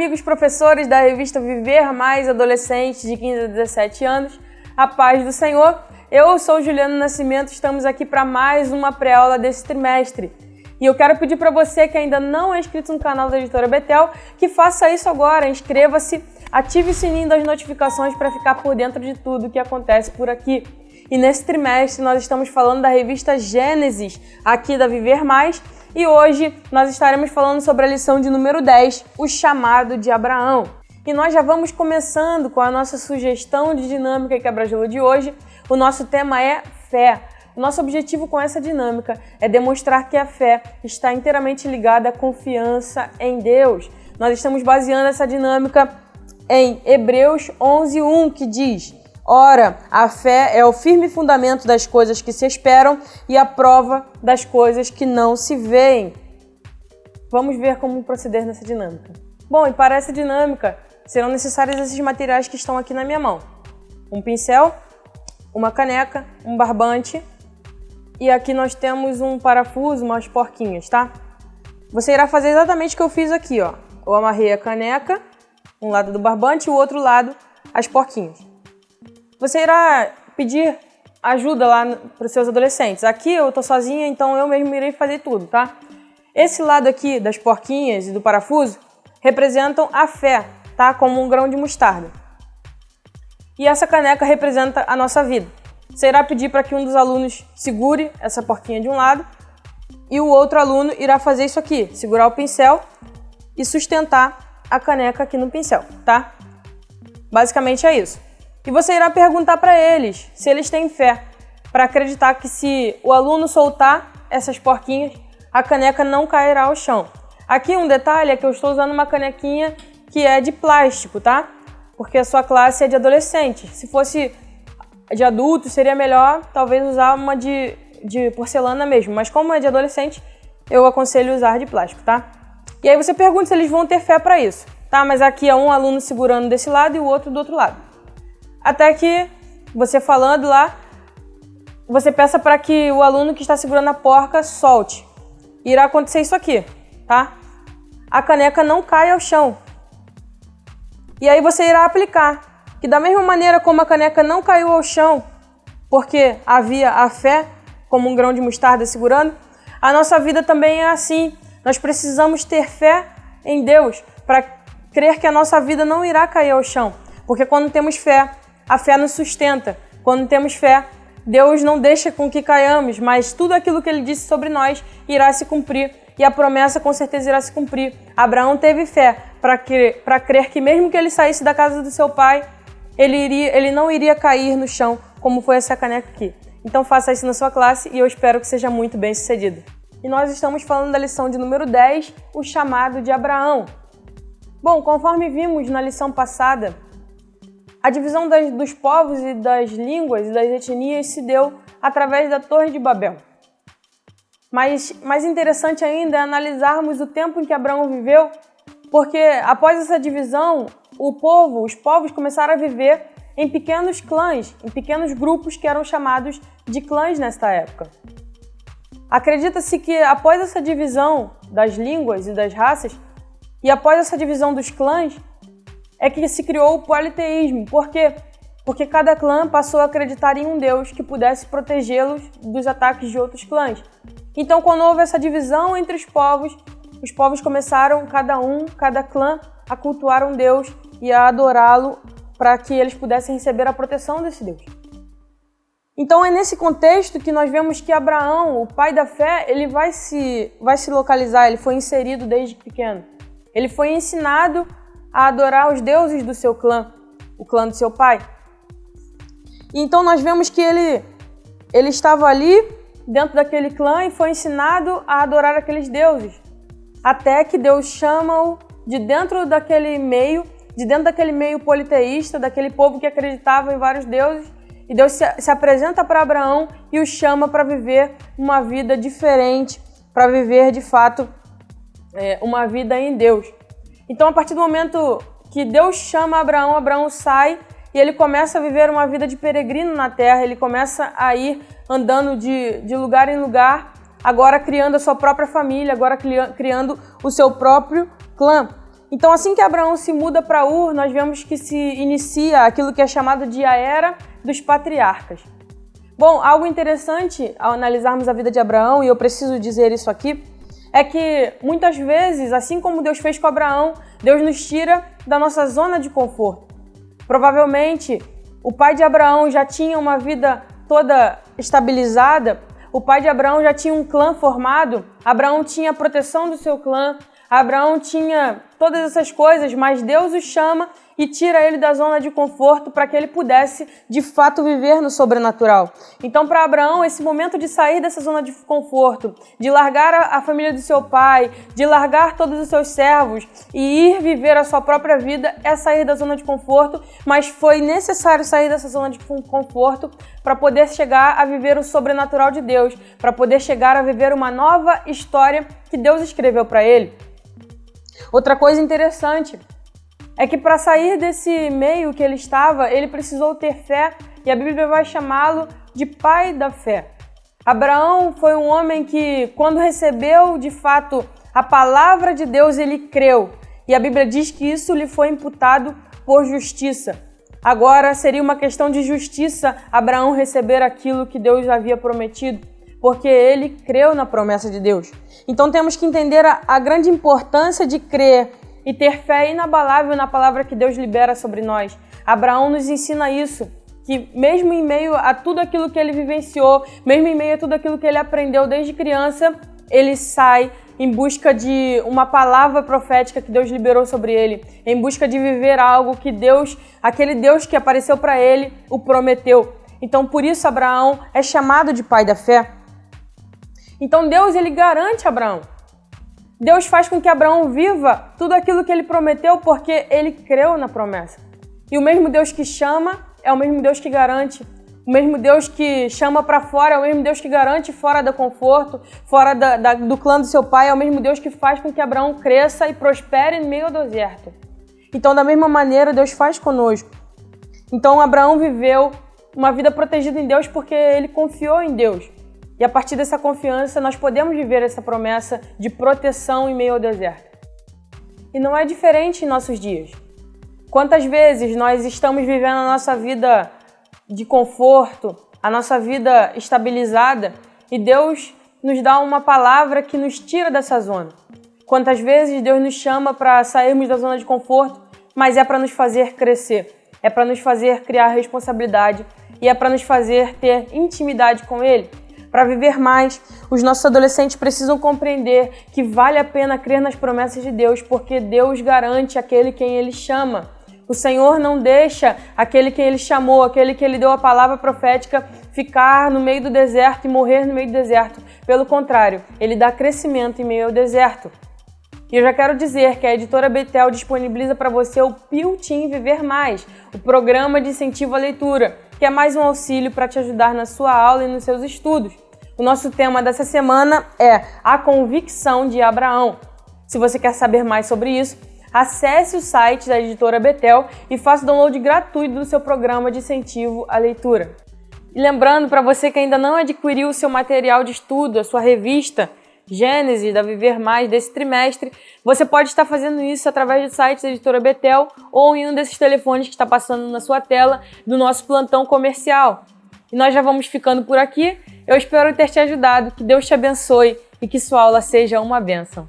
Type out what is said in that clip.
amigos professores da revista Viver Mais, adolescentes de 15 a 17 anos, a paz do Senhor. Eu sou Juliana Nascimento, estamos aqui para mais uma pré-aula desse trimestre. E eu quero pedir para você que ainda não é inscrito no canal da Editora Betel, que faça isso agora, inscreva-se, ative o sininho das notificações para ficar por dentro de tudo que acontece por aqui. E nesse trimestre nós estamos falando da revista Gênesis, aqui da Viver Mais, e hoje nós estaremos falando sobre a lição de número 10, o chamado de Abraão. E nós já vamos começando com a nossa sugestão de dinâmica e quebra-gelo de hoje. O nosso tema é fé. O nosso objetivo com essa dinâmica é demonstrar que a fé está inteiramente ligada à confiança em Deus. Nós estamos baseando essa dinâmica em Hebreus 11:1, que diz: ora, a fé é o firme fundamento das coisas que se esperam e a prova das coisas que não se veem. Vamos ver como proceder nessa dinâmica. Bom, e para essa dinâmica serão necessários esses materiais que estão aqui na minha mão. Um pincel, uma caneca, um barbante e aqui nós temos um parafuso, umas porquinhas, tá? Você irá fazer exatamente o que eu fiz aqui, ó. Eu amarrei a caneca, um lado do barbante e o outro lado as porquinhas. Você irá pedir ajuda lá para os seus adolescentes. Aqui eu tô sozinha, então eu mesmo irei fazer tudo, tá? Esse lado aqui das porquinhas e do parafuso representam a fé, tá? Como um grão de mostarda. E essa caneca representa a nossa vida. Você irá pedir para que um dos alunos segure essa porquinha de um lado e o outro aluno irá fazer isso aqui, segurar o pincel e sustentar a caneca aqui no pincel, tá? Basicamente é isso. E você irá perguntar para eles se eles têm fé, para acreditar que se o aluno soltar essas porquinhas, a caneca não cairá ao chão. Aqui um detalhe é que eu estou usando uma canequinha que é de plástico, tá? Porque a sua classe é de adolescente. Se fosse de adulto, seria melhor talvez usar uma de porcelana mesmo. Mas como é de adolescente, eu aconselho usar de plástico, tá? E aí você pergunta se eles vão ter fé para isso, tá? Mas aqui é um aluno segurando desse lado e o outro do outro lado. Até que você falando lá, você peça para que o aluno que está segurando a porca solte. Irá acontecer isso aqui, tá? A caneca não cai ao chão. E aí você irá aplicar que da mesma maneira como a caneca não caiu ao chão, porque havia a fé como um grão de mostarda segurando, a nossa vida também é assim. Nós precisamos ter fé em Deus para crer que a nossa vida não irá cair ao chão. Porque quando temos fé, a fé nos sustenta. Quando temos fé, Deus não deixa com que caiamos, mas tudo aquilo que Ele disse sobre nós irá se cumprir e a promessa com certeza irá se cumprir. Abraão teve fé para crer que mesmo que ele saísse da casa do seu pai, ele não iria cair no chão, como foi essa caneca aqui. Então faça isso na sua classe e eu espero que seja muito bem sucedido. E nós estamos falando da lição de número 10, o chamado de Abraão. Bom, conforme vimos na lição passada, a divisão dos povos e das línguas e das etnias se deu através da Torre de Babel. Mas mais interessante ainda é analisarmos o tempo em que Abraão viveu, porque após essa divisão, os povos começaram a viver em pequenos clãs, em pequenos grupos que eram chamados de clãs nesta época. Acredita-se que após essa divisão das línguas e das raças, e após essa divisão dos clãs, é que se criou o politeísmo. Por quê? Porque cada clã passou a acreditar em um Deus que pudesse protegê-los dos ataques de outros clãs. Então, quando houve essa divisão entre os povos começaram, cada clã, a cultuar um Deus e a adorá-lo para que eles pudessem receber a proteção desse Deus. Então, é nesse contexto que nós vemos que Abraão, o pai da fé, ele vai se localizar, ele foi inserido desde pequeno. Ele foi ensinado a adorar os deuses do seu clã, o clã do seu pai. E então nós vemos que ele estava ali dentro daquele clã e foi ensinado a adorar aqueles deuses, até que Deus chama-o de dentro daquele meio politeísta, daquele povo que acreditava em vários deuses, e Deus se apresenta para Abraão e o chama para viver uma vida diferente, para viver de fato uma vida em Deus. Então, a partir do momento que Deus chama Abraão, Abraão sai e ele começa a viver uma vida de peregrino na terra, ele começa a ir andando de lugar em lugar, agora criando a sua própria família, agora criando o seu próprio clã. Então, assim que Abraão se muda para Ur, nós vemos que se inicia aquilo que é chamado de a Era dos Patriarcas. Bom, algo interessante ao analisarmos a vida de Abraão, e eu preciso dizer isso aqui, é que muitas vezes, assim como Deus fez com Abraão, Deus nos tira da nossa zona de conforto. Provavelmente, o pai de Abraão já tinha uma vida toda estabilizada, o pai de Abraão já tinha um clã formado, Abraão tinha a proteção do seu clã, Abraão tinha todas essas coisas, mas Deus o chama e tira ele da zona de conforto para que ele pudesse, de fato, viver no sobrenatural. Então, para Abraão, esse momento de sair dessa zona de conforto, de largar a família do seu pai, de largar todos os seus servos e ir viver a sua própria vida, é sair da zona de conforto, mas foi necessário sair dessa zona de conforto para poder chegar a viver o sobrenatural de Deus, para poder chegar a viver uma nova história que Deus escreveu para ele. Outra coisa interessante é que para sair desse meio que ele estava, ele precisou ter fé, e a Bíblia vai chamá-lo de pai da fé. Abraão foi um homem que, quando recebeu de fato a palavra de Deus, ele creu, e a Bíblia diz que isso lhe foi imputado por justiça. Agora seria uma questão de justiça Abraão receber aquilo que Deus havia prometido, porque ele creu na promessa de Deus. Então temos que entender a grande importância de crer e ter fé inabalável na palavra que Deus libera sobre nós. Abraão nos ensina isso, que mesmo em meio a tudo aquilo que ele vivenciou, mesmo em meio a tudo aquilo que ele aprendeu desde criança, ele sai em busca de uma palavra profética que Deus liberou sobre ele, em busca de viver algo que Deus, aquele Deus que apareceu para ele, o prometeu. Então por isso Abraão é chamado de pai da fé. Então Deus, ele garante Abraão. Deus faz com que Abraão viva tudo aquilo que ele prometeu porque ele creu na promessa. E o mesmo Deus que chama é o mesmo Deus que garante. O mesmo Deus que chama para fora é o mesmo Deus que garante fora do conforto, fora do clã do seu pai. É o mesmo Deus que faz com que Abraão cresça e prospere em meio ao deserto. Então, da mesma maneira, Deus faz conosco. Então, Abraão viveu uma vida protegida em Deus porque ele confiou em Deus. E a partir dessa confiança, nós podemos viver essa promessa de proteção em meio ao deserto. E não é diferente em nossos dias. Quantas vezes nós estamos vivendo a nossa vida de conforto, a nossa vida estabilizada, e Deus nos dá uma palavra que nos tira dessa zona. Quantas vezes Deus nos chama para sairmos da zona de conforto, mas é para nos fazer crescer, é para nos fazer criar responsabilidade e é para nos fazer ter intimidade com Ele. Para viver mais, os nossos adolescentes precisam compreender que vale a pena crer nas promessas de Deus, porque Deus garante aquele quem Ele chama. O Senhor não deixa aquele quem Ele chamou, aquele que Ele deu a palavra profética, ficar no meio do deserto e morrer no meio do deserto. Pelo contrário, Ele dá crescimento em meio ao deserto. E eu já quero dizer que a editora Betel disponibiliza para você o Pio-Team Viver Mais, o programa de incentivo à leitura, que é mais um auxílio para te ajudar na sua aula e nos seus estudos. O nosso tema dessa semana é a convicção de Abraão. Se você quer saber mais sobre isso, acesse o site da editora Betel e faça o download gratuito do seu programa de incentivo à leitura. E lembrando, para você que ainda não adquiriu o seu material de estudo, a sua revista Gênesis da Viver Mais desse trimestre, você pode estar fazendo isso através do site da editora Betel ou em um desses telefones que está passando na sua tela do nosso plantão comercial. E nós já vamos ficando por aqui. Eu espero ter te ajudado, que Deus te abençoe e que sua aula seja uma bênção.